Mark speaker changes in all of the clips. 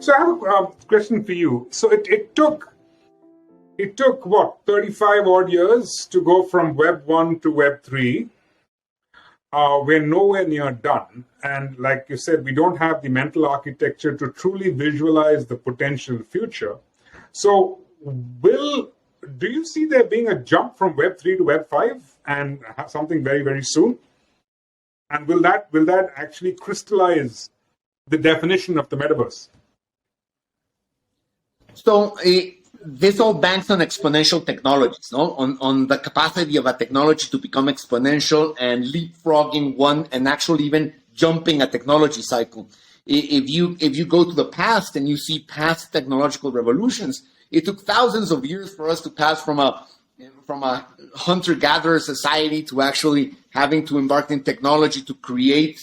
Speaker 1: So I have a question for you. So it took what, 35 odd years to go from Web 1 to Web 3. We're nowhere near done. And like you said, we don't have the mental architecture to truly visualize the potential future. So do you see there being a jump from Web 3 to Web 5 and something very, very soon? And will that actually crystallize the definition of the metaverse?
Speaker 2: So this all banks on exponential technologies, no? On the capacity of a technology to become exponential and leapfrogging one and actually even jumping a technology cycle. If you go to the past and you see past technological revolutions, it took thousands of years for us to pass from a hunter-gatherer society to actually having to embark in technology to create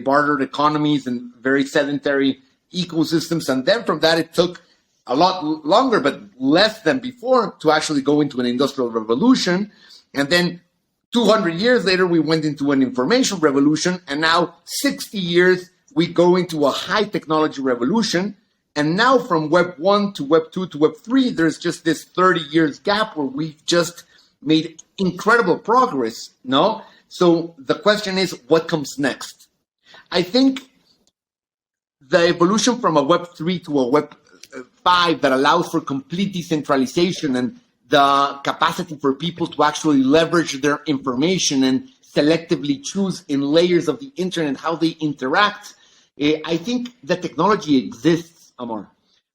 Speaker 2: bartered economies and very sedentary ecosystems. And then from that, it took a lot longer, but less than before, to actually go into an industrial revolution. And then 200 years later, we went into an information revolution. And now 60 years, we go into a high technology revolution. And now from Web 1 to Web 2 to Web 3, there's just this 30 years gap where we've just made incredible progress, no? So the question is, what comes next? I think the evolution from a Web 3 to a Web 5 that allows for complete decentralization and the capacity for people to actually leverage their information and selectively choose in layers of the internet how they interact, I think the technology exists, Amar.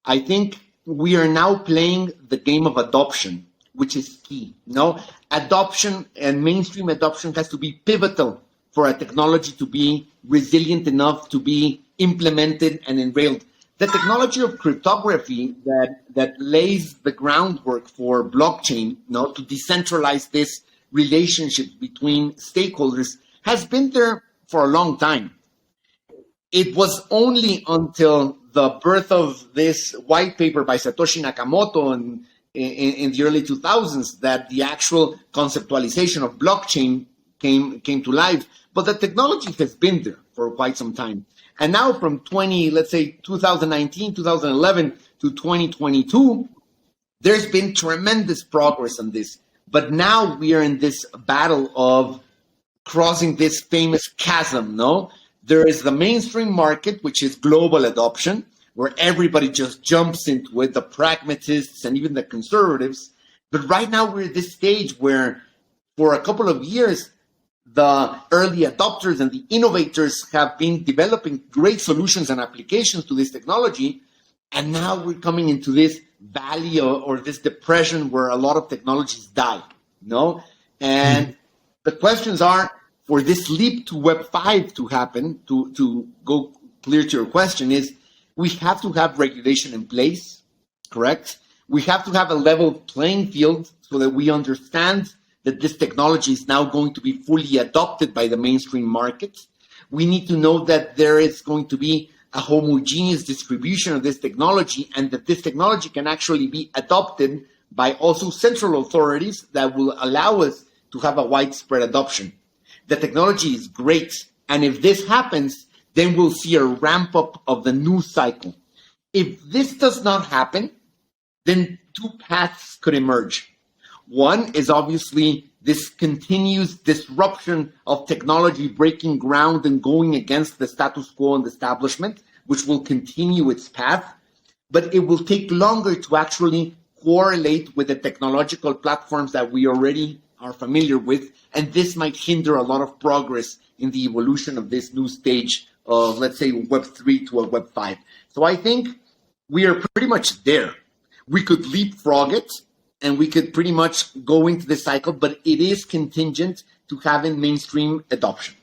Speaker 2: I think we are now playing the game of adoption, which is key. No, adoption and mainstream adoption has to be pivotal for a technology to be resilient enough to be implemented and enrailed. The technology of cryptography that lays the groundwork for blockchain, to decentralize this relationship between stakeholders has been there for a long time. It was only until the birth of this white paper by Satoshi Nakamoto in the early 2000s that the actual conceptualization of blockchain came to life. But the technology has been there for quite some time. And now from 2019, 2011 to 2022, there's been tremendous progress on this. But now we are in this battle of crossing this famous chasm, no? There is the mainstream market, which is global adoption, where everybody just jumps into it, the pragmatists and even the conservatives. But right now we're at this stage where for a couple of years, the early adopters and the innovators have been developing great solutions and applications to this technology. And now we're coming into this valley or this depression where a lot of technologies die, And the questions are, for this leap to Web 5 to happen, to go clear to your question, is we have to have regulation in place, correct? We have to have a level playing field so that we understand that this technology is now going to be fully adopted by the mainstream market. We need to know that there is going to be a homogeneous distribution of this technology and that this technology can actually be adopted by also central authorities that will allow us to have a widespread adoption. The technology is great. And if this happens, then we'll see a ramp up of the news cycle. If this does not happen, then two paths could emerge. One is obviously this continuous disruption of technology breaking ground and going against the status quo and the establishment, which will continue its path, but it will take longer to actually correlate with the technological platforms that we already are familiar with, and this might hinder a lot of progress in the evolution of this new stage of, let's say, Web 3 to a Web 5. So I think we are pretty much there. We could leapfrog it, and we could pretty much go into this cycle, but it is contingent to having mainstream adoption.